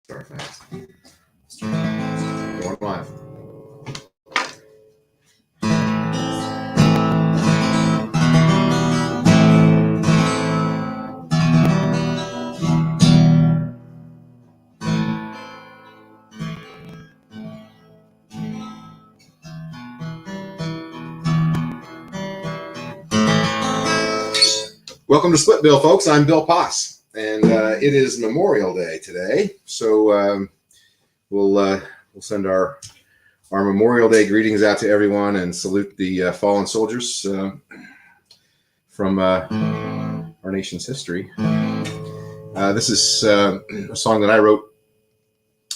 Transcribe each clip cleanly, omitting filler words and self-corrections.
Start fast. Going live. Welcome to Split Bill, folks. I'm Bill Poss, and it is Memorial Day today. So we'll send our Memorial Day greetings out to everyone and salute the fallen soldiers from our nation's history. This is a song that I wrote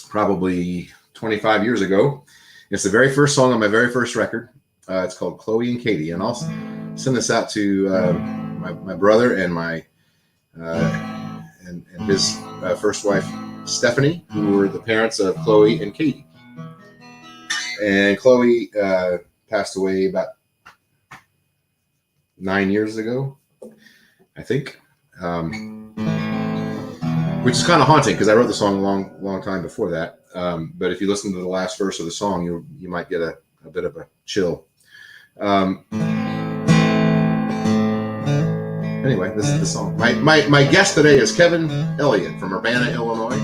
probably 25 years ago. It's the very first song on my very first record. It's called Chloe and Katie, and I'll send this out to my brother and my and his first wife Stephanie, who were the parents of Chloe and Katie. And Chloe passed away about 9 years ago, I think, which is kind of haunting because I wrote the song a long time before that. But if you listen to the last verse of the song, you might get a bit of a chill. Anyway, this is the song. My guest today is Kevin Elliott from Urbana, Illinois.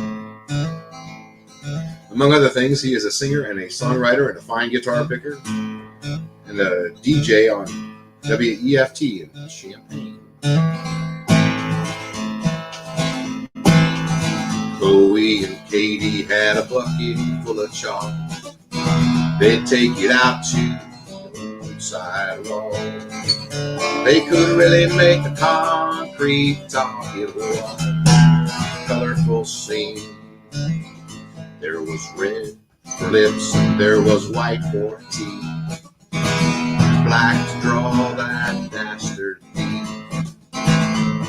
Among other things, he is a singer and a songwriter and a fine guitar picker and a DJ on WEFT in Champaign. Chloe and Katie had a bucket full of chalk. They'd take it out to the sidewalk. They could really make the concrete talk. It was a colorful scene. There was red for lips and there was white for teeth. Black to draw that dastard thief.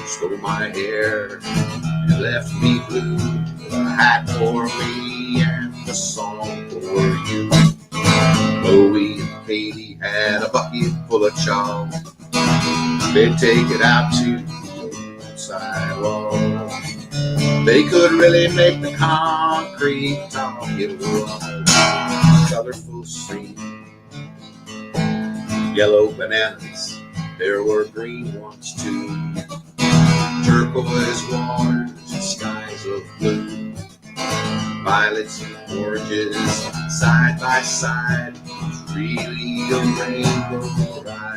Stole my hair and left me blue. A hat for me and a song for you. Chloe and Katie had a bucket full of chalk. They'd take it out to the sidewalk. They could really make the concrete talk. It was a colorful scene. Yellow bananas, there were green ones too. Turquoise waters and skies of blue. Violets and oranges side by side. It's really a rainbow ride.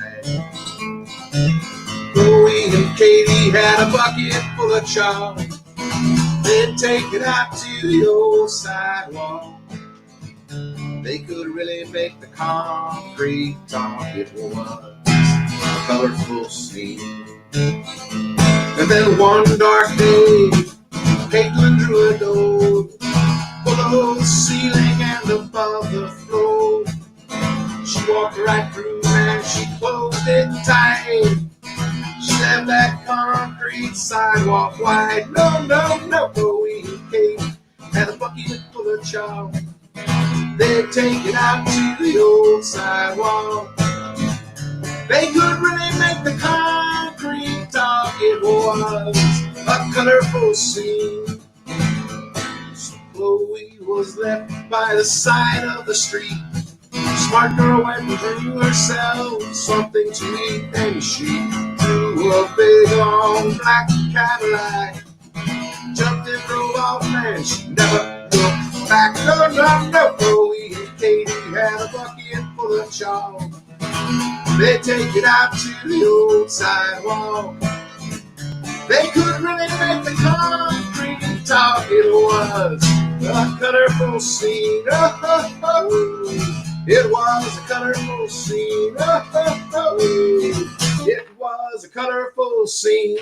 Chloe and Katie had a bucket full of chalk. They'd take it out to the old sidewalk. They could really make the concrete talk. It was a colorful scene. And then one dark day, Caitlin drew a door below the ceiling and above the floor. She walked right through and she closed it tight. She left that concrete sidewalk wide. No, Chloe and Kate had a bucket full of chalk. They'd take it out to the old sidewalk. They could really make the concrete talk. It was a colorful scene. So Chloe was left by the side of the street. Smart girl went and drew herself something to eat. Then she drew a big long black Cadillac. Jumped and drove off and she never looked back. No, Chloe and Katie had a bucket full of chalk. They take it out to the old sidewalk. They could really make the concrete talk. It was a colorful scene. It was a colorful scene. It was a colorful scene.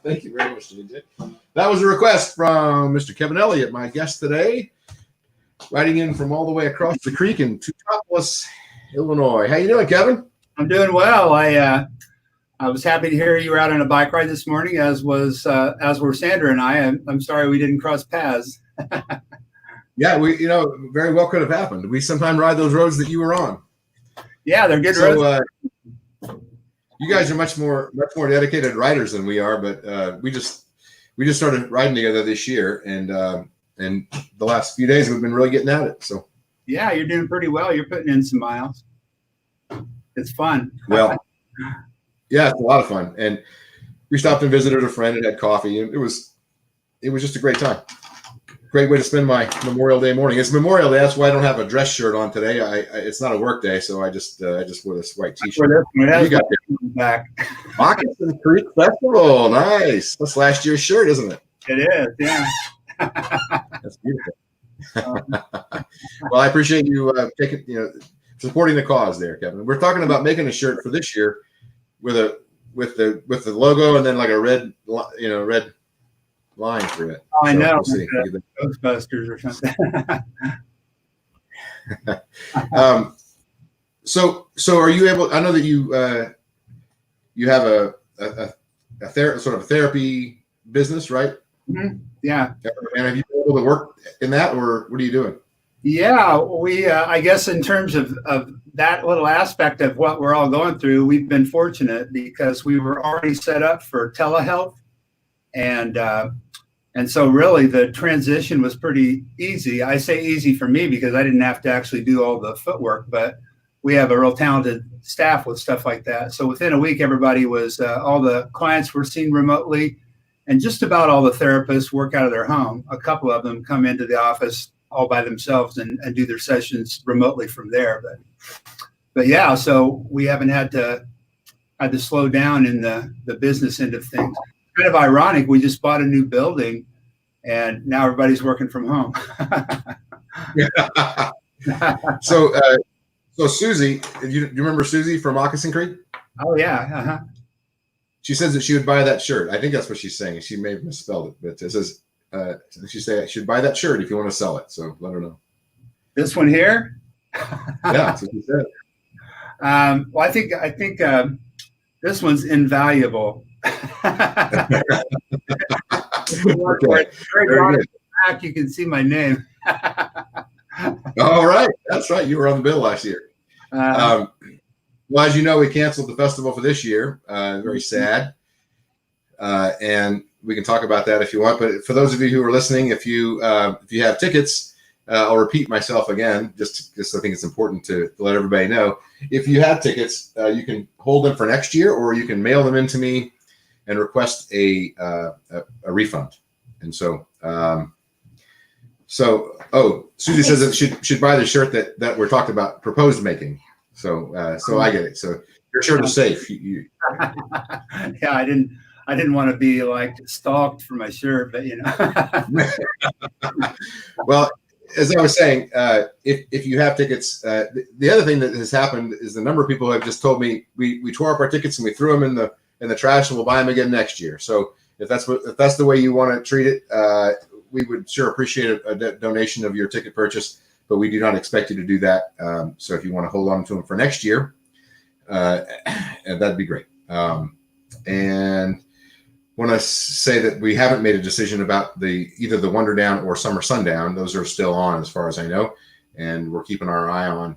Thank you very much, DJ. That was a request from Mr. Kevin Elliott, my guest today, writing in from all the way across the creek in Teutopolis, Illinois. How you doing, Kevin? I'm doing well. I was happy to hear you were out on a bike ride this morning, as were Sandra and I. I'm sorry we didn't cross paths. Yeah, very well could have happened. We sometimes ride those roads that you were on. Yeah, they're good roads. You guys are much more dedicated writers than we are, but we just started writing together this year, and the last few days we've been really getting at it. So yeah, you're doing pretty well. You're putting in some miles. It's fun. Well, yeah, it's a lot of fun, and we stopped and visited a friend and had coffee, and it was just a great time. Great way to spend my Memorial Day morning. It's Memorial Day. That's why I don't have a dress shirt on today. It's not a work day, so I just wore this white T-shirt. You got back. Moccasin Creek Festival. Nice. That's last year's shirt, isn't it? It is. Yeah. That's beautiful. Well, I appreciate you supporting the cause there, Kevin. We're talking about making a shirt for this year with the logo and then like a red line through it. Oh, I know. Ghostbusters or something. So are you able? I know that you have a sort of a therapy business, right? Mm-hmm. Yeah. And have you been able to work in that, or what are you doing? Yeah, we I guess in terms of that little aspect of what we're all going through, we've been fortunate because we were already set up for telehealth, and so really the transition was pretty easy. I say easy for me because I didn't have to actually do all the footwork, but we have a real talented staff with stuff like that. So within a week, everybody was all the clients were seen remotely, and just about all the therapists work out of their home. A couple of them come into the office all by themselves and do their sessions remotely from there. But yeah, so we haven't had to slow down in the business end of things. Kind of ironic. We just bought a new building and now everybody's working from home. So Susie, do you remember Susie from Moccasin Creek? Oh yeah. Uh-huh. She says that she would buy that shirt. I think that's what she's saying. She may have misspelled it, but it says, she said I should buy that shirt if you want to sell it. So let her know. This one here? Yeah, that's what she said. Well, I think this one's invaluable. Okay. Back, you can see my name. All right, that's right. You were on the bill last year. Well, as you know, we canceled the festival for this year. Very sad. And we can talk about that if you want. But for those of you who are listening, if you have tickets, I'll repeat myself again, just I think it's important to let everybody know. If you have tickets, you can hold them for next year, or you can mail them in to me and request a refund. And so, Susie says that she should buy the shirt that we're talking about proposed making. So I get it. So your shirt is safe. Yeah, I didn't want to be like stalked for my shirt, but Well, as I was saying, if you have tickets, the other thing that has happened is the number of people have just told me we tore up our tickets and we threw them in the trash and we'll buy them again next year. So if that's the way you want to treat it, we would sure appreciate a donation of your ticket purchase, but we do not expect you to do that. So if you want to hold on to them for next year, that'd be great. And want to say that we haven't made a decision about either the Wonder Down or Summer Sundown. Those are still on as far as I know, and we're keeping our eye on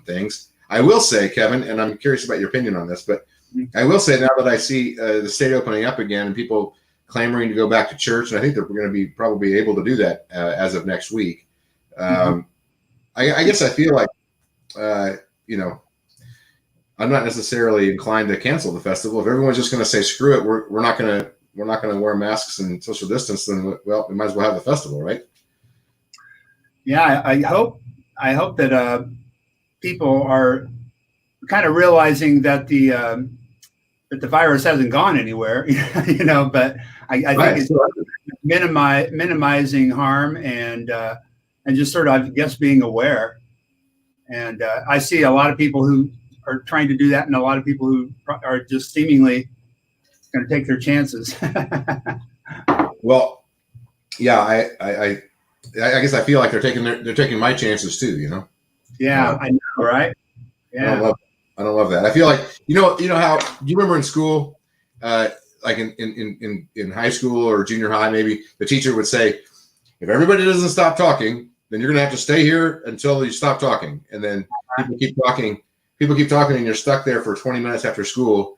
things. I will say, Kevin, and I'm curious about your opinion on this, but I will say now that I see the state opening up again and people clamoring to go back to church, and I think they're going to be probably able to do that as of next week. I guess I feel like, I'm not necessarily inclined to cancel the festival. If everyone's just going to say, screw it, we're not going to wear masks and social distance, then, well, we might as well have the festival, right? Yeah, I hope that people are kind of realizing that the virus hasn't gone anywhere, but I think it's minimizing harm and just sort of, I guess, being aware. And I see a lot of people who are trying to do that, and a lot of people who are just seemingly going to take their chances. Well, yeah, I guess I feel like they're taking my chances too. Yeah, I know, right? Yeah, I don't love that. I feel like how do you remember in school, like in high school or junior high, maybe the teacher would say, if everybody doesn't stop talking, then you're going to have to stay here until you stop talking, and then people keep talking, and you're stuck there for 20 minutes after school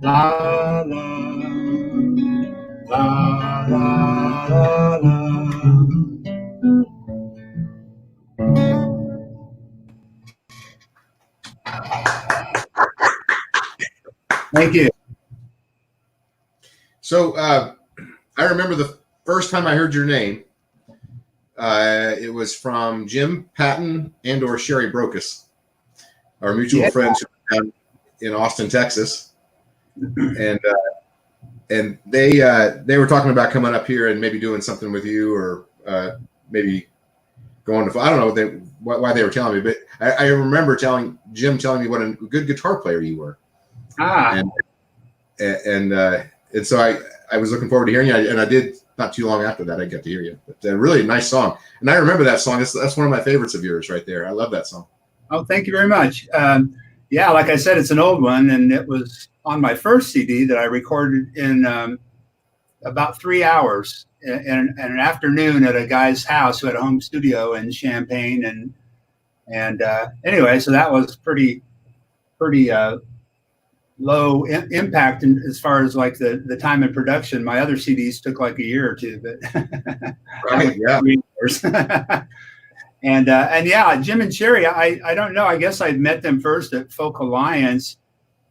La la la la la la. Thank you. So I remember the first time I heard your name. It was from Jim Patton and or Sherry Brocus, our mutual friends down in Austin, Texas, and they were talking about coming up here and maybe doing something with you, or maybe going to, I don't know why they were telling me, but I remember Jim telling me what a good guitar player you were. And so I was looking forward to hearing you, and I did. Not too long after that, I got to hear you. But really nice song, and I remember that song. That's one of my favorites of yours, right there. I love that song. Oh, thank you very much. Yeah, like I said, it's an old one, and it was on my first CD that I recorded in about 3 hours in an afternoon at a guy's house who had a home studio in Champaign, and anyway, so that was pretty low impact as far as like the time in production. My other CDs took like a year or two, but right, yeah. And yeah, Jim and Sherry, I don't know. I guess I met them first at Folk Alliance,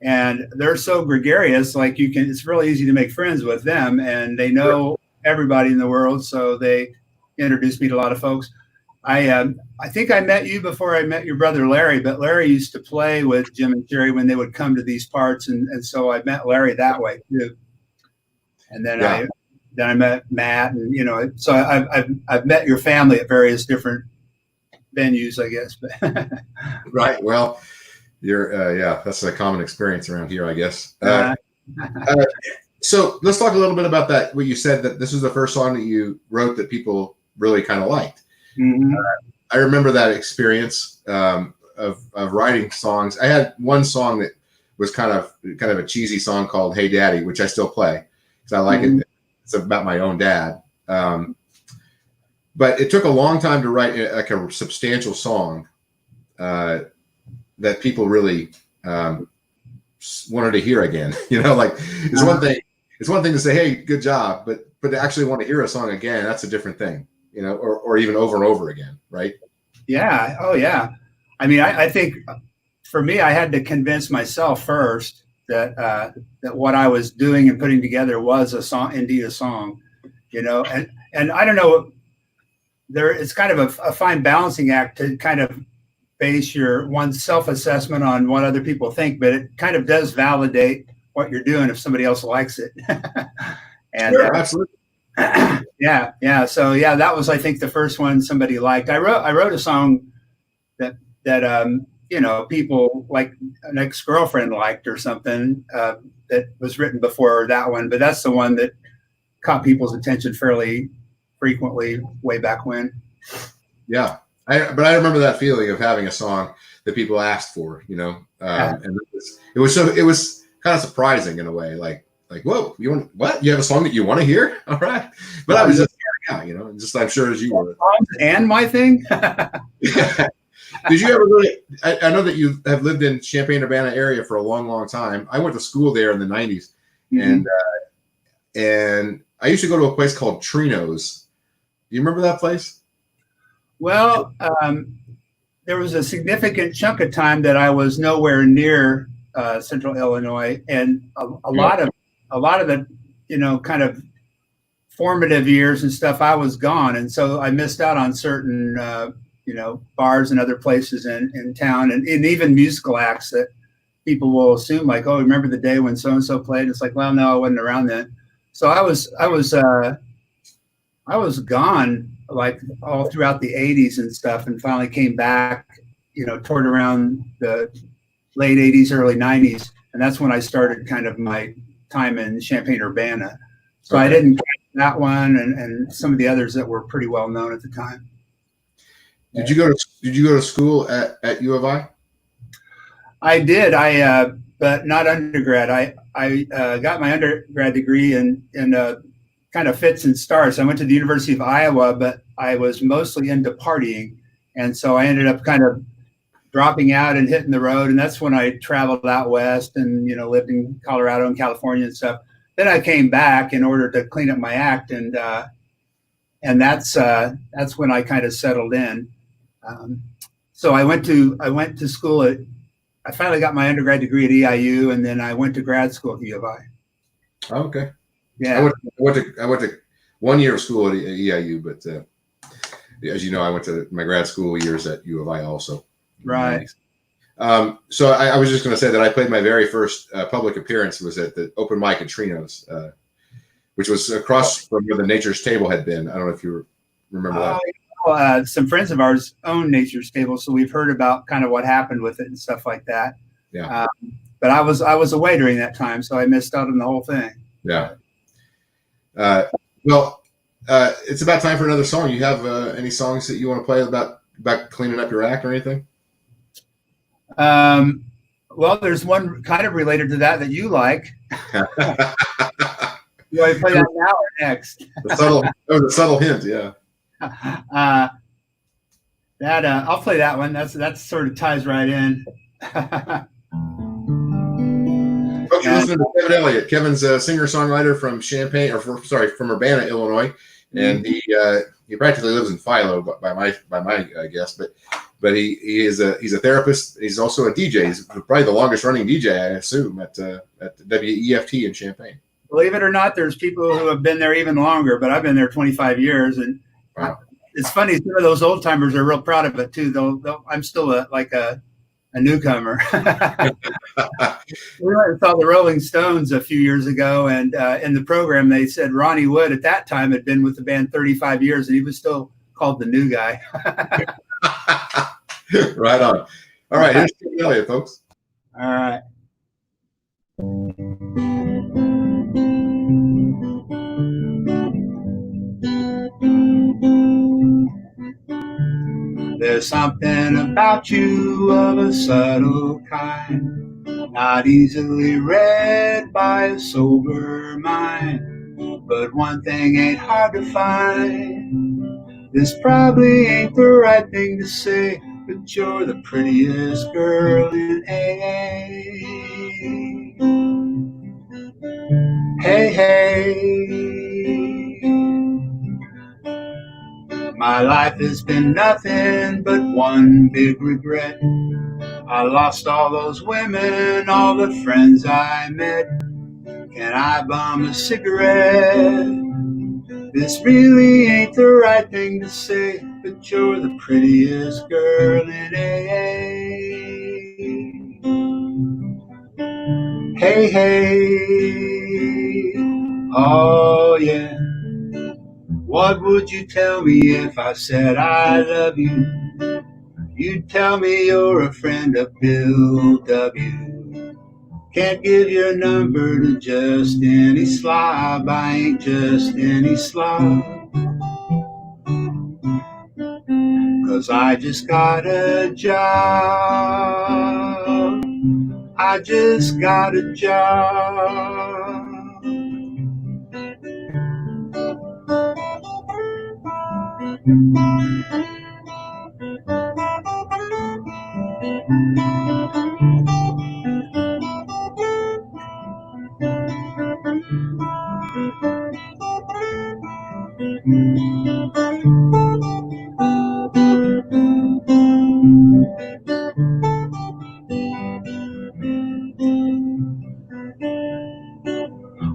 and they're so gregarious. Like it's really easy to make friends with them, and they know everybody in the world, so they introduced me to a lot of folks. I think I met you before I met your brother Larry, but Larry used to play with Jim and Sherry when they would come to these parts, and so I met Larry that way too. And then I met Matt, and so I've met your family at various different venues, I guess. Right. Well, you're that's a common experience around here, I guess. So let's talk a little bit about that. What you said, that this was the first song that you wrote that people really kind of liked. Mm-hmm. I remember that experience of writing songs. I had one song that was kind of a cheesy song called "Hey Daddy," which I still play because I like it. It's about my own dad. But it took a long time to write like a substantial song that people really wanted to hear again. Like it's one thing. It's one thing to say, "Hey, good job," but to actually want to hear a song again, that's a different thing. Or even over and over again, right? Yeah. Oh, yeah. I mean, I think for me, I had to convince myself first that what I was doing and putting together was a song, indeed a song, and I don't know, it's kind of a fine balancing act to kind of base one's self-assessment on what other people think, but it kind of does validate what you're doing if somebody else likes it. And sure, absolutely. Yeah. So yeah, that was, I think, the first one somebody liked. I wrote a song that people like an ex-girlfriend liked or something that was written before that one, but that's the one that caught people's attention fairly frequently way back when. Yeah. But I remember that feeling of having a song that people asked for, and it was kind of surprising in a way, like, whoa, you want what? You have a song that you want to hear? All right. But I was just, just I'm sure as you were. And my thing. Did you ever really? I know that you have lived in Champaign-Urbana area for a long, long time. I went to school there in the 90s, and I used to go to a place called Trino's. Do you remember that place? Well, there was a significant chunk of time that I was nowhere near Central Illinois, and a lot of the kind of formative years and stuff, I was gone, and so I missed out on certain bars and other places in town, and even musical acts that people will assume like, oh, remember the day when so and so played? It's like, well, no, I wasn't around then. So I was gone like all throughout the 80s and stuff, and finally came back toward around the late 80s, early 90s, and that's when I started kind of my time in Champaign-Urbana. So I didn't catch that one and some of the others that were pretty well known at the time. Did you go to school at U of I? I did. But not undergrad. I got my undergrad degree in kind of fits and starts. I went to the University of Iowa, but I was mostly into partying, and so I ended up kind of dropping out and hitting the road. And that's when I traveled out west and, lived in Colorado and California and stuff. Then I came back in order to clean up my act. And that's when I kind of settled in. So I went to school I finally got my undergrad degree at EIU, and then I went to grad school at U of I. Okay. Yeah. I went to 1 year of school at EIU, but as you know, I went to my grad school years at U of I also. Right. So I was just going to say that I played my very first public appearance was at the open mic at Trino's, which was across from where the Nature's Table had been. I don't know if you remember that. Some friends of ours own Nature's Table, so we've heard about kind of what happened with it and stuff like that. Yeah. But I was away during that time, so I missed out on the whole thing. Yeah. Well, it's about time for another song. You have any songs that you want to play about cleaning up your act or anything? Well, there's one kind of related to that you like. You want to play that now or next? That was a subtle hint, yeah. I'll play that one. That sort of ties right in. Folks, you're listening to Kevin Elliott. Kevin's a singer-songwriter from Champaign, from Urbana, Illinois, and he practically lives in Philo, by my guess. But he's a therapist. He's also a DJ. He's probably the longest-running DJ, I assume, at WEFT in Champaign. Believe it or not, there's people who have been there even longer, but I've been there 25 years, and wow. It's funny. Some of those old timers are real proud of it too. Though I'm still a newcomer. We went and saw the Rolling Stones a few years ago, and in the program they said Ronnie Wood at that time had been with the band 35 years, and he was still called the new guy. Right on. All right, here's Kevin Elliott, folks. All right. There's something about you of a subtle kind, not easily read by a sober mind. But one thing ain't hard to find. This probably ain't the right thing to say, but you're the prettiest girl in AA. Hey, hey. My life has been nothing but one big regret. I lost all those women, all the friends I met. Can I bum a cigarette? This really ain't the right thing to say, but you're the prettiest girl in AA. Hey, hey, oh yeah. What would you tell me if I said I love you? You'd tell me you're a friend of Bill W. Can't give your number to just any slob. I ain't just any slob. 'Cause I just got a job. I just got a job.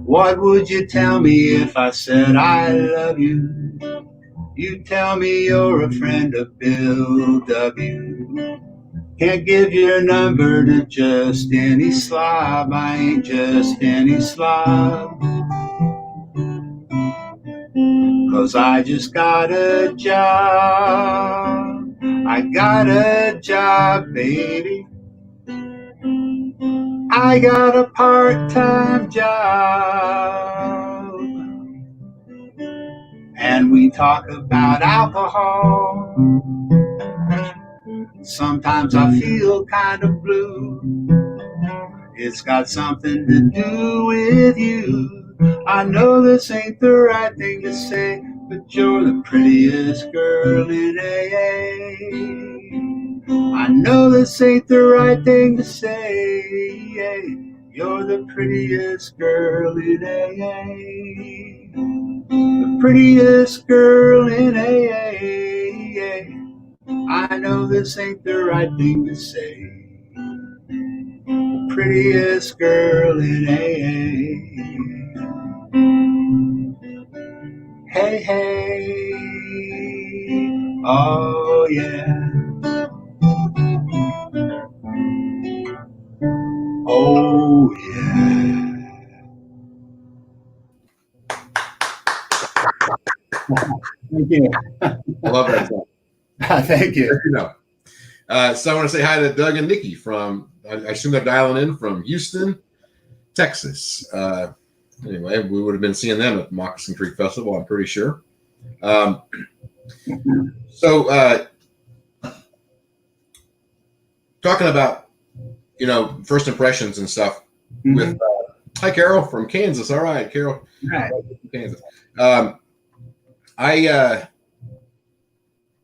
What would you tell me if I said I love you? You tell me you're a friend of Bill W. Can't give your number to just any slob. I ain't just any slob. 'Cause I just got a job. I got a job, baby. I got a part-time job. And we talk about alcohol. Sometimes I feel kind of blue. It's got something to do with you. I know this ain't the right thing to say, but you're the prettiest girl in AA. I know this ain't the right thing to say. You're the prettiest girl in AA. The prettiest girl in AA. I know this ain't the right thing to say. The prettiest girl in AA. Hey, hey. Oh, yeah. Oh, yeah. Thank you. I love that song. Thank you. You know. So I want to say hi to Doug and Nikki from, I assume they're dialing in from Houston, Texas. Anyway, we would have been seeing them at Moccasin Creek Festival, I'm pretty sure. So talking about, first impressions and stuff with, hi, Carol from Kansas. All right, Carol. Right. Kansas. I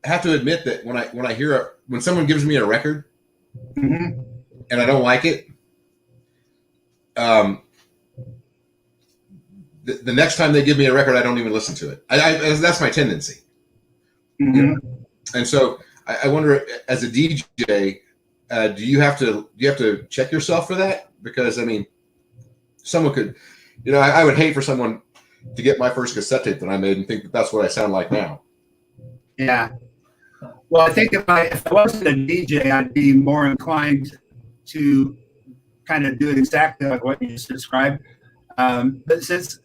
have to admit that when I hear when someone gives me a record and I don't like it, the next time they give me a record, I don't even listen to it. That's my tendency. And so I wonder, as a DJ, do you have to check yourself for that? Because I mean, someone could, I would hate for someone to get my first cassette tape that I made and think that that's what I sound like now. Yeah. Well, I think if I wasn't a DJ, I'd be more inclined to kind of do it exactly like what you just described. But since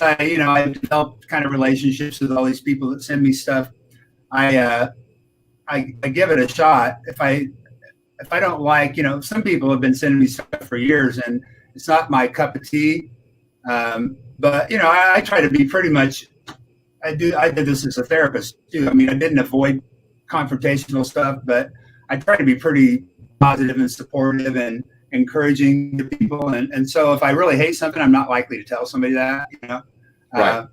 I've developed kind of relationships with all these people that send me stuff, I give it a shot. If I don't like, some people have been sending me stuff for years and it's not my cup of tea. But I try to be pretty much. I did this as a therapist too. I mean, I didn't avoid confrontational stuff, but I try to be pretty positive and supportive and encouraging to people. And so if I really hate something, I'm not likely to tell somebody that, Right.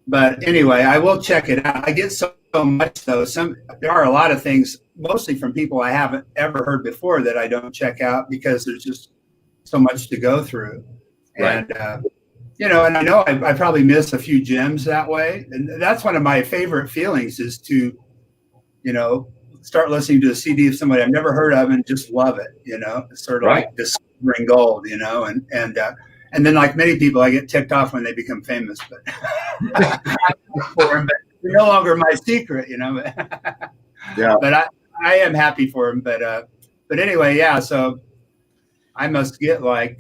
But anyway, I will check it out. I get so much though. There are a lot of things, mostly from people I haven't ever heard before, that I don't check out because there's just so much to go through. Right. And and I know I probably miss a few gems that way. And that's one of my favorite feelings is to, start listening to a CD of somebody I've never heard of and just love it. It's sort of like discovering gold, and then like many people, I get ticked off when they become famous, but but they're no longer my secret, Yeah. But I am happy for them. But anyway, yeah. So I must get like,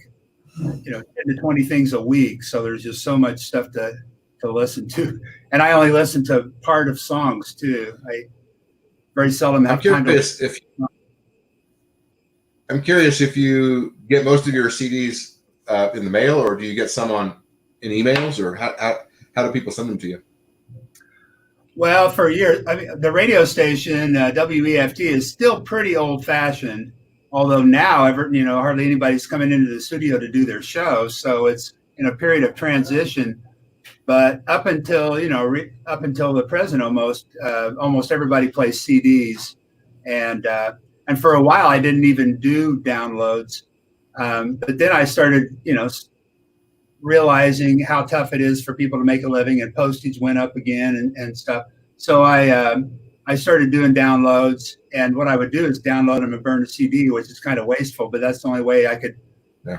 10 to 20 things a week. So there's just so much stuff to listen to. And I only listen to part of songs too. I very seldom have time to. I'm curious if you get most of your CDs in the mail, or do you get some in emails, or how do people send them to you? Well, for years, I mean, the radio station, WEFT, is still pretty old fashioned. Although now, hardly anybody's coming into the studio to do their show, so it's in a period of transition. But up until the present, almost everybody plays CDs, and for a while I didn't even do downloads. But then I started, realizing how tough it is for people to make a living, and postage went up again and stuff. So I started doing downloads, and what I would do is download them and burn the CD, which is kind of wasteful, but that's the only way I could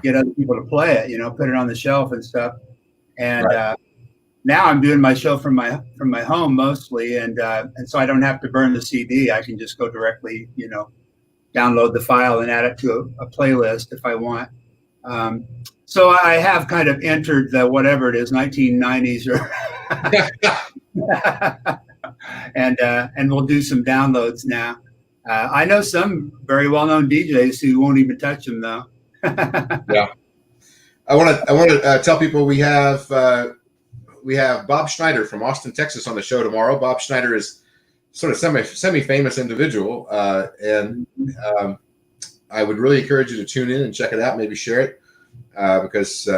get other people to play it, put it on the shelf and stuff. And now I'm doing my show from my home mostly, and so I don't have to burn the CD. I can just go directly, download the file and add it to a playlist if I want. So I have kind of entered the whatever it is, 1990s or. And we'll do some downloads now. I know some very well-known DJs who won't even touch them though. Yeah, I want to tell people we have Bob Schneider from Austin, Texas, on the show tomorrow. Bob Schneider is sort of semi-famous individual, and I would really encourage you to tune in and check it out. Maybe share it because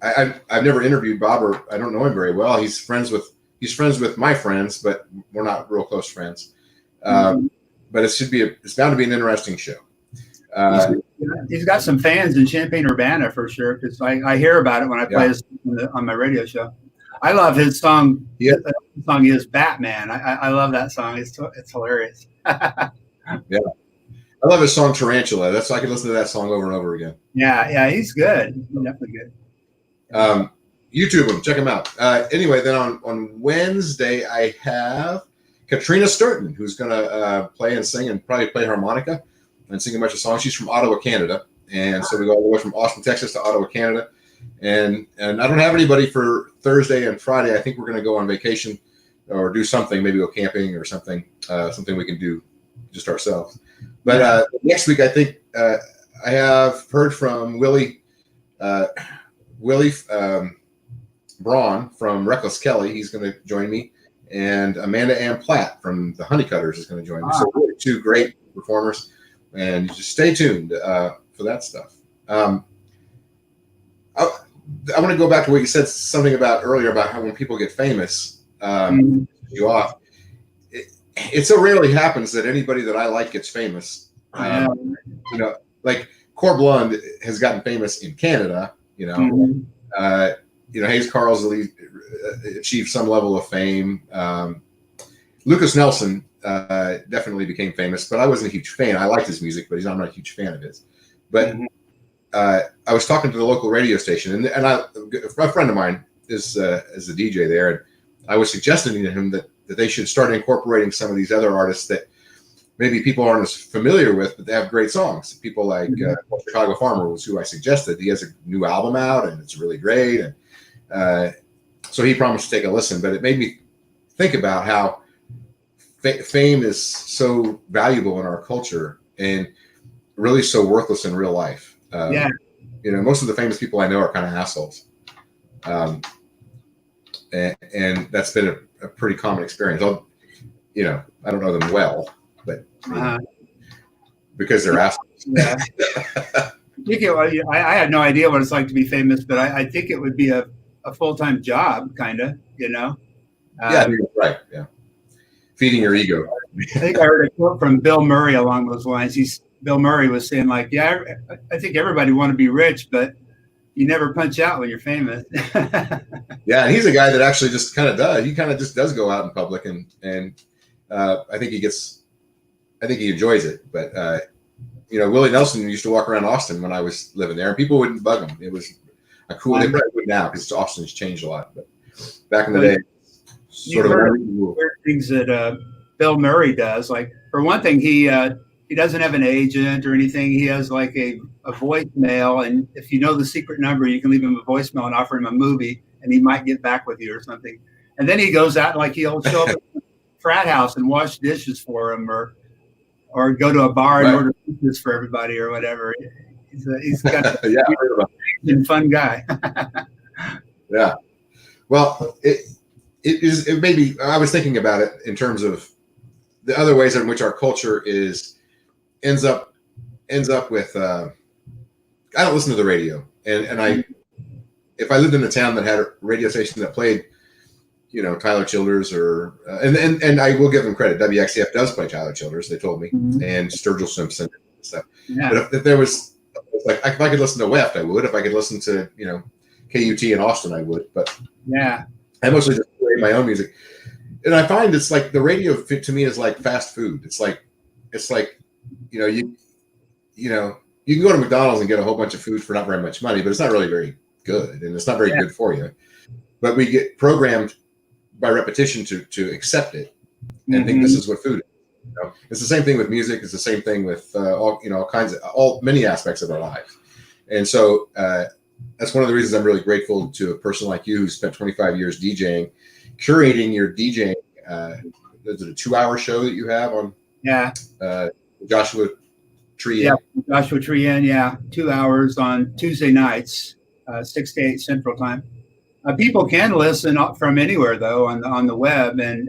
I've never interviewed Bob, or I don't know him very well. He's friends with my friends, but we're not real close friends. but it's bound to be an interesting show. He's got some fans in Champaign-Urbana for sure, because I hear about it when I play his on my radio show. I love his song. Yeah. His song is Batman. I love that song. It's hilarious. Yeah. I love his song Tarantula. I can listen to that song over and over again. Yeah, he's good. He's definitely good. YouTube him, check him out. Anyway, then on Wednesday I have Katrina Sturton, who's gonna play and sing and probably play harmonica and sing a bunch of songs. She's from Ottawa, Canada, and so we go all the way from Austin, Texas to Ottawa, Canada. And I don't have anybody for Thursday and Friday. I think we're gonna go on vacation or do something, maybe go camping or something. Something we can do just ourselves. But next week, I think I have heard from Willie Braun from Reckless Kelly. He's going to join me, and Amanda Ann Platt from the Honeycutters is going to join me. So really two great performers, and just stay tuned for that stuff. I want to go back to what you said something about earlier about how when people get famous, you off. It so rarely happens that anybody that I like gets famous. Like Cor Blund has gotten famous in Canada. Hayes Carl's achieved some level of fame. Lucas Nelson definitely became famous, but I wasn't a huge fan. I liked his music, but I'm not a huge fan of his. But I was talking to the local radio station, and a friend of mine is a DJ there, and I was suggesting to him that they should start incorporating some of these other artists that maybe people aren't as familiar with, but they have great songs. People like Chicago Farmer was who I suggested. He has a new album out, and it's really great. And so he promised to take a listen. But it made me think about how fame is so valuable in our culture and really so worthless in real life. Most of the famous people I know are kind of assholes. And that's been a pretty common experience. I don't know them well, but because they're assholes. Yeah. I had no idea what it's like to be famous, but I think it would be a full-time job, kind of, you're right. Yeah. Feeding your ego. I think I heard a quote from Bill Murray along those lines. Bill Murray was saying, like, I think everybody want to be rich, but you never punch out when you're famous. Yeah, and he's a guy that actually just kind of does. He kind of just does go out in public, and I think he enjoys it. But Willie Nelson used to walk around Austin when I was living there, and people wouldn't bug him. It was a cool. They probably would now because Austin's changed a lot. But back in the day, sort of weird things that Bill Murray does. Like, for one thing, he doesn't have an agent or anything. He has like a voicemail, and if you know the secret number, you can leave him a voicemail and offer him a movie, and he might get back with you or something. And then he goes out, like, he'll show up at the frat house and wash dishes for him, or go to a bar and order pizzas for everybody or whatever. He's got a fun guy. Yeah. Well, it may be. I was thinking about it in terms of the other ways in which our culture ends up with. I don't listen to the radio, and if I lived in a town that had a radio station that played, Tyler Childers and I will give them credit. WXCF does play Tyler Childers. They told me, and Sturgill Simpson and stuff. Yeah. But if there was, like, if I could listen to WEFT, I would. If I could listen to KUT in Austin, I would. But yeah, I mostly just play my own music. And I find it's like the radio to me is like fast food. It's like you can go to McDonald's and get a whole bunch of food for not very much money, but it's not really very good, and it's not very good for you. But we get programmed by repetition to accept it and think this is what food is. It's the same thing with music. It's the same thing with many aspects of our lives. And so that's one of the reasons I'm really grateful to a person like you who spent 25 years DJing, curating your DJing. Is it a 2-hour show that you have on? Yeah. Joshua Tree. Yeah, Joshua Tree Inn. Yeah, 2 hours on Tuesday nights, 6 to 8 Central Time. People can listen from anywhere though on the web, and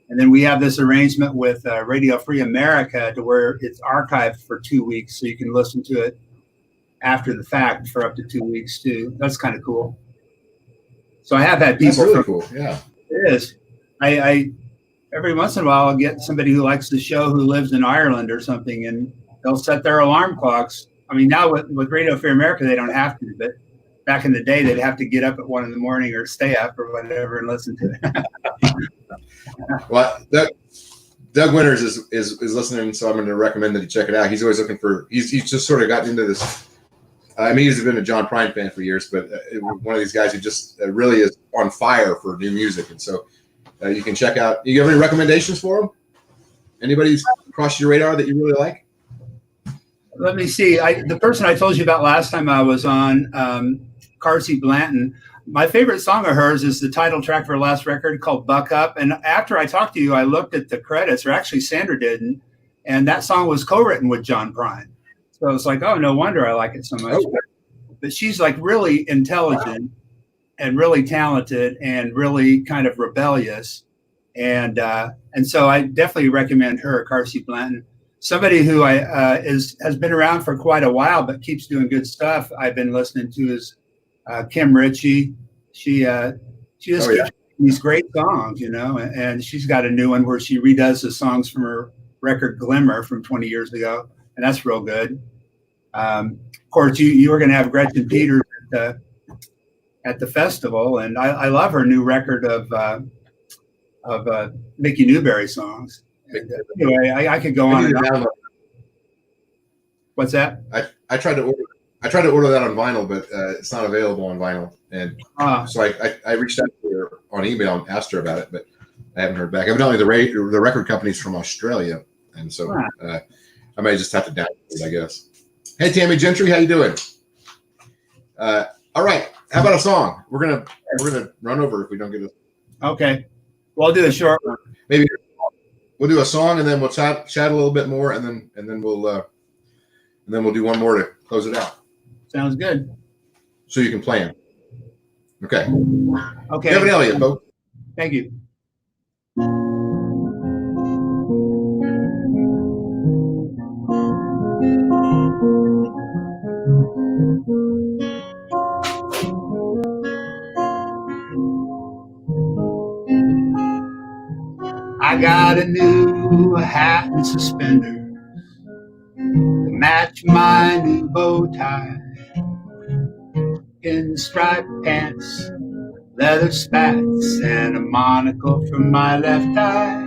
then we have this arrangement with Radio Free America to where it's archived for 2 weeks, so you can listen to it after the fact for up to 2 weeks too. That's kind of cool. So I have had people. That's really cool. Yeah, it is. I every once in a while I'll get somebody who likes the show who lives in Ireland or something, and they'll set their alarm clocks. I mean, now with Radio Free America, they don't have to, but back in the day, they'd have to get up at 1 a.m. or stay up or whatever and listen to it. Well, Doug Winters is listening, so I'm going to recommend that you check it out. He's always looking for. He's just sort of gotten into this. I mean, he's been a John Prine fan for years, but one of these guys who just really is on fire for new music, and so you can check out. You have any recommendations for him? Anybody's crossed your radar that you really like? Let me see. The person I told you about last time I was on, Carsey Blanton. My favorite song of hers is the title track for her last record called Buck Up. And after I talked to you, I looked at the credits, or actually Sandra didn't, and that song was co-written with John Prine. So it's like, oh, no wonder I like it so much. Oh. But she's like really intelligent and really talented and really kind of rebellious. And so I definitely recommend her, Carsey Blanton. Somebody who has been around for quite a while but keeps doing good stuff I've been listening to is Kim Ritchie. She just keeps these great songs, you know, and she's got a new one where she redoes the songs from her record Glimmer from 20 years ago, and that's real good. Of course, you were going to have Gretchen Peters at the festival, and I love her new record of Mickey Newberry songs. And, anyway, I could go on and on. What's that? I tried to order that on vinyl, but it's not available on vinyl. And so I reached out to her on email and asked her about it, but I haven't heard back. Evidently, the record company's from Australia, and so I may just have to download it, I guess. Hey, Tammy Gentry, how you doing? All right, how about a song? We're gonna run over if we don't get it. Okay, well, I'll do a short one. Maybe we'll do a song and then we'll chat a little bit more, and then we'll do one more to close it out. Sounds good. So you can plan. Okay. Okay. Kevin Elliott, folks. Thank you. I got a new hat and suspenders to match my new bow tie, pinstripe pants, leather spats, and a monocle for my left eye.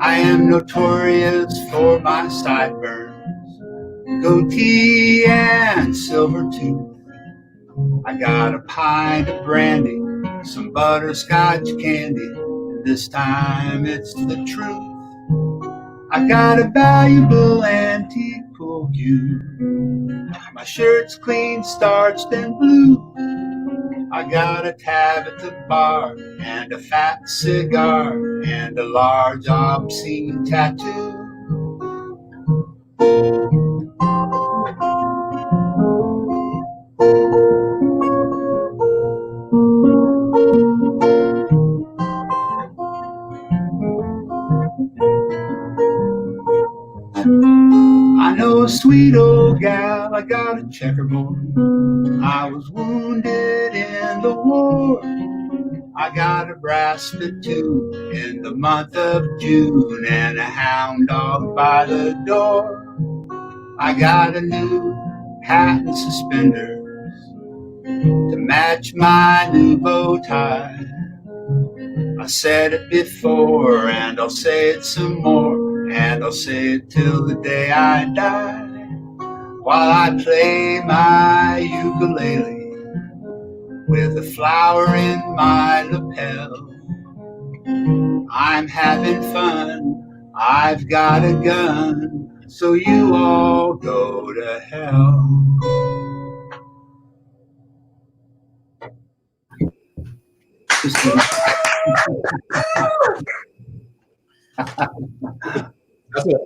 I am notorious for my sideburns, goatee, and silver tooth. I got a pint of brandy, some butterscotch candy, and this time it's the truth. I got a valuable antique pool cue. My shirt's clean starched and blue. I got a tab at the bar and a fat cigar and a large obscene tattoo. I know a sweet old gal, I got a checkerboard. I was wounded in the war. I got a brass spittoon in the month of June and a hound dog by the door. I got a new hat and suspenders to match my new bow tie. I said it before and I'll say it some more, and I'll say it till the day I die. While I play my ukulele with a flower in my lapel, I'm having fun, I've got a gun, so you all go to hell.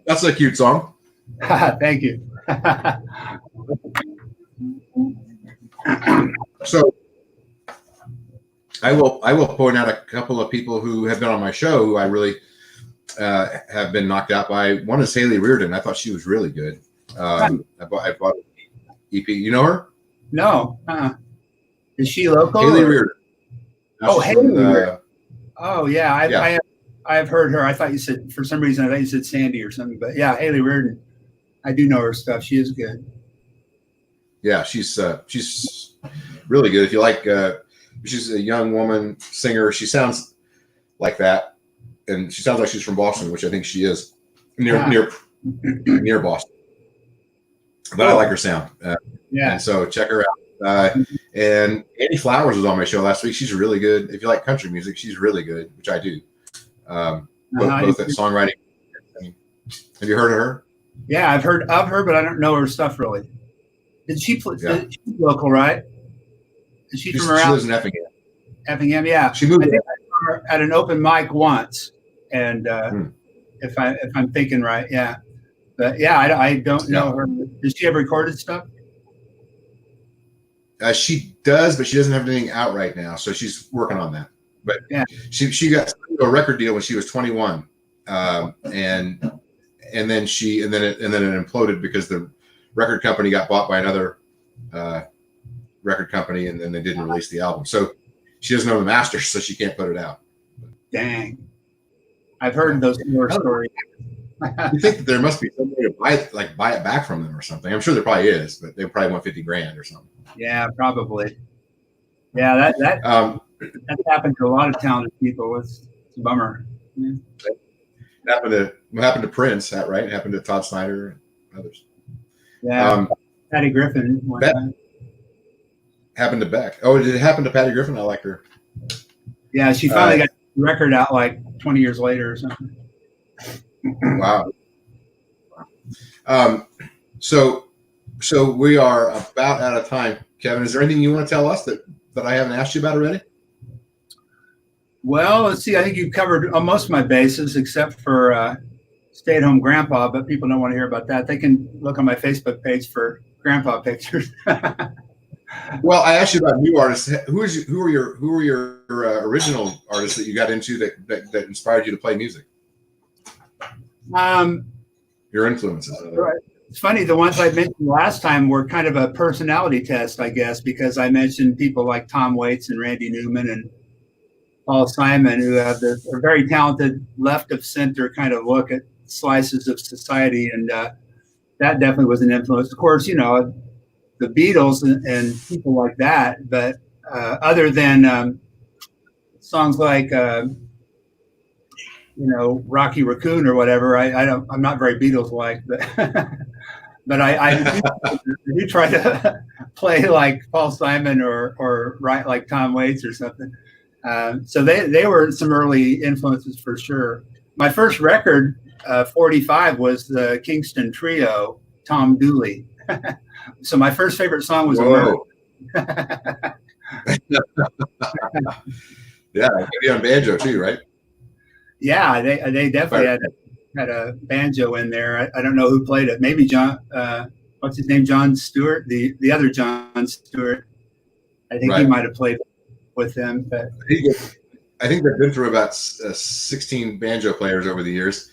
That's a cute song. Thank you. So I will point out a couple of people who have been on my show who I really have been knocked out by. One is Haley Reardon. I thought she was really good. I bought EP. You know her? No. Is she local? Haley Reardon. Oh, Haley Reardon. Oh, yeah. I've heard her. I thought you said, for some reason, I thought you said Sandy or something. But yeah, Haley Reardon. I do know her stuff. She is good. Yeah, she's really good. If you like, she's a young woman singer. She sounds like that, and she sounds like she's from Boston, which I think she is near Boston. But I like her sound. And so check her out. And Annie Flowers was on my show last week. She's really good. If you like country music, she's really good, which I do. Both at songwriting. Have you heard of her? Yeah, I've heard of her, but I don't know her stuff really. Did she play? Yeah. She's local, right? Is she from around? She lives in Effingham. Effingham, yeah. She moved. I think I saw her at an open mic once, and if I'm thinking right, yeah. But yeah, I don't know her. Does she have recorded stuff? She does, but she doesn't have anything out right now, so she's working on that. But she got a record deal when she was 21, and then it imploded because the record company got bought by another record company, and then they didn't release the album. So she doesn't know the masters, so she can't put it out. Dang, I've heard those more stories. You think that there must be some way to buy it back from them or something? I'm sure there probably is, but they probably want $50,000 or something. Yeah, probably. Yeah, that happened to a lot of talented people. It's a bummer. Yeah. What happened to Prince? That right? It happened to Todd Schneider and others. Yeah, Patty Griffin. Happened to Beck. Oh, did it happen to Patty Griffin? I like her. Yeah, she finally got the record out like 20 years later or something. Wow. So we are about out of time. Kevin, is there anything you want to tell us that I haven't asked you about already? Well, let's see. I think you've covered most of my bases except for stay-at-home grandpa, but people don't want to hear about that. They can look on my Facebook page for grandpa pictures. Well, I asked you about new artists. Who are your original artists that you got into that inspired you to play music? Your influences. Right. It's funny. The ones I mentioned last time were kind of a personality test, I guess, because I mentioned people like Tom Waits and Randy Newman and Paul Simon, who have a very talented left of center kind of look at slices of society. And that definitely was an influence. Of course, the Beatles and people like that. But other than songs like, Rocky Raccoon or whatever, I'm not very Beatles-like, but I do try to play like Paul Simon or write like Tom Waits or something. So they were some early influences for sure. My first record, 45, was the Kingston Trio, Tom Dooley. So my first favorite song was Whoa. Yeah, maybe on banjo too, right? Yeah, they definitely had a banjo in there. I don't know who played it. Maybe John, what's his name? John Stewart, the other John Stewart. I think he might have played with them. But I think they've been through about 16 banjo players over the years,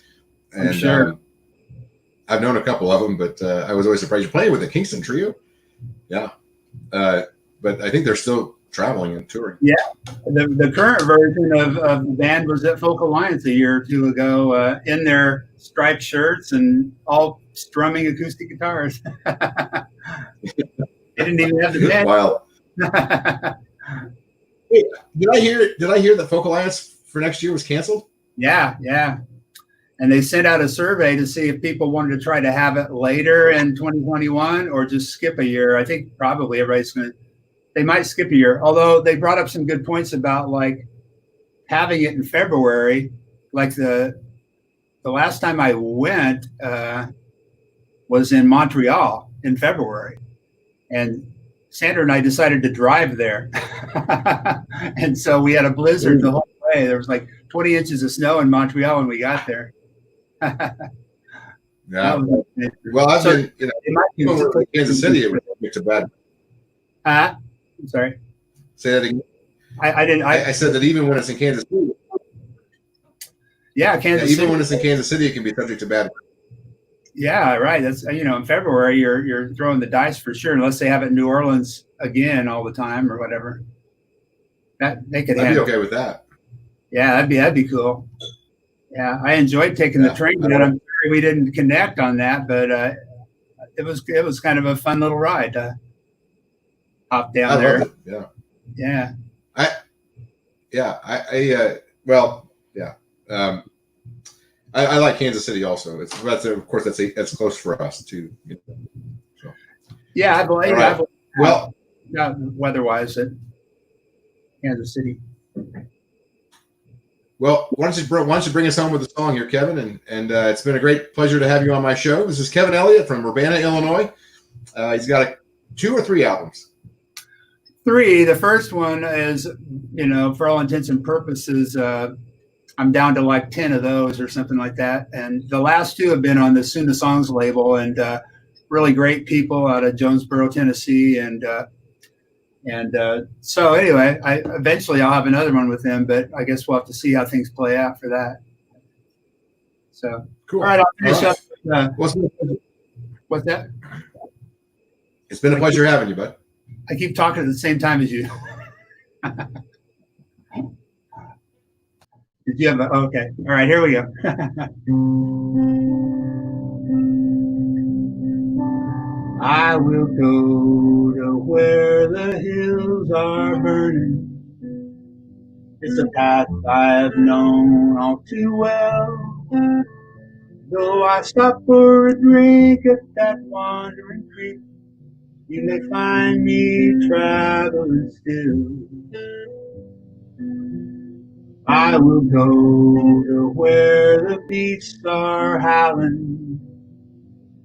and I'm sure. I've known a couple of them, but I was always surprised. You're playing with the Kingston Trio, yeah. But I think they're still traveling and touring. Yeah, the current version of the band was at Folk Alliance a year or two ago in their striped shirts and all strumming acoustic guitars. They didn't even have the band. Wow. Hey, did I hear that Folk Alliance for next year was canceled? Yeah. And they sent out a survey to see if people wanted to try to have it later in 2021 or just skip a year. I think probably they might skip a year, although they brought up some good points about like having it in February. Like the last time I went was in Montreal in February, and Sandra and I decided to drive there. And so we had a blizzard the whole way. There was like 20 inches of snow in Montreal when we got there. Yeah. Well, I've been, even when in Kansas City, it was a bad. I'm sorry. Say that again. I didn't. I said that even when it's in Kansas City. Yeah, Kansas City. Even when it's in Kansas City, it can be subject to bad. Yeah, right. That's in February, you're throwing the dice for sure, unless they have it in New Orleans again all the time or whatever. That they could. I'd be okay with that. Yeah, that'd be cool. Yeah, I enjoyed taking the train down. I'm sorry we didn't connect on that, but it was kind of a fun little ride to hop down there. Loved it. Yeah. Well, yeah. I like Kansas City also. Of course that's close for us too. So. Yeah, I believe. Right. Well, weather-wise at Kansas City. Well, why don't you bring us home with a song here, Kevin? And it's been a great pleasure to have you on my show. This is Kevin Elliott from Urbana, Illinois. He's got 2 or 3 albums. 3. The first one is, for all intents and purposes, I'm down to like 10 of those or something like that. And the last 2 have been on the Soon the Songs label, and really great people out of Jonesboro, Tennessee. And so anyway, eventually I'll have another one with them, but I guess we'll have to see how things play out for that. So, cool. All right, I'll finish up. What's that? It's been a pleasure having you, bud. I keep talking at the same time as you. Did you have okay. All right, here we go. I will go to where the hills are burning. It's a path I've known all too well. Though I stop for a drink at that wandering creek, you may find me traveling still. I will go to where the beasts are howling.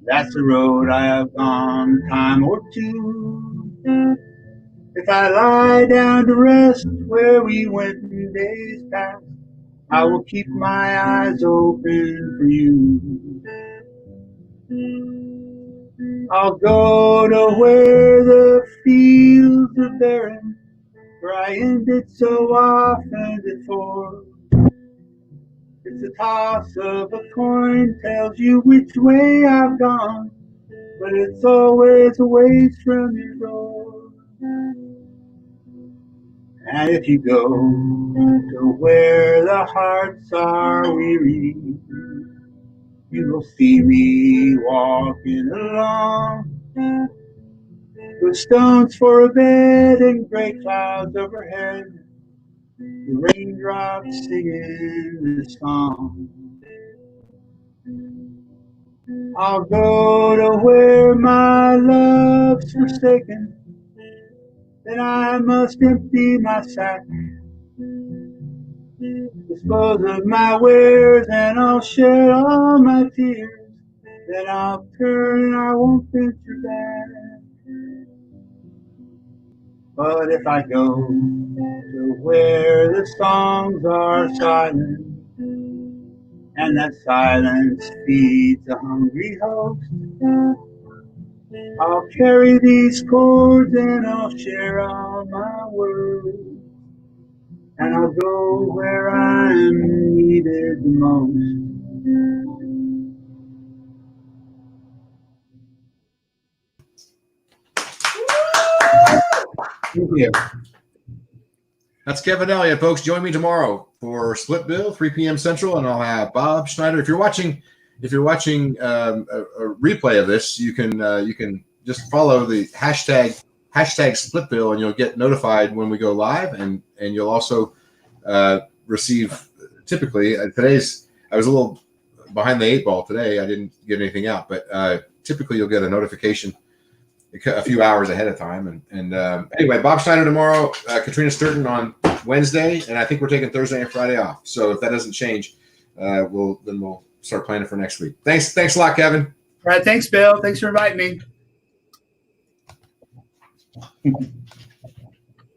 That's the road I have gone time or two. If I lie down to rest where we went in days past, I will keep my eyes open for you. I'll go to where the fields are barren, where I ended so often before. It's the toss of a coin tells you which way I've gone, but it's always a ways from your door. And if you go to where the hearts are weary, you will see me walking along, with stones for a bed and gray clouds overhead, the raindrops singing the song. I'll go to where my love's forsaken, then I must empty my sack, dispose of my wares, and I'll shed all my tears. Then I'll turn and I won't venture back. But if I go to where the songs are silent, and that silence feeds a hungry host, I'll carry these chords and I'll share all my words, and I'll go where I'm needed the most. Thank you. That's Kevin Elliott, folks. Join me tomorrow for Split Bill, 3 p.m. Central, and I'll have Bob Schneider. If you're watching a replay of this, you can just follow the hashtag Split Bill, and you'll get notified when we go live, and you'll also receive. Typically, I was a little behind the 8 ball today. I didn't get anything out, but typically you'll get a notification a few hours ahead of time. And anyway, Bob Schneider tomorrow, Katrina Sturton on Wednesday, and I think we're taking Thursday and Friday off. So if that doesn't change, we'll start planning for next week. Thanks a lot, Kevin. All right, thanks, Bill. Thanks for inviting me.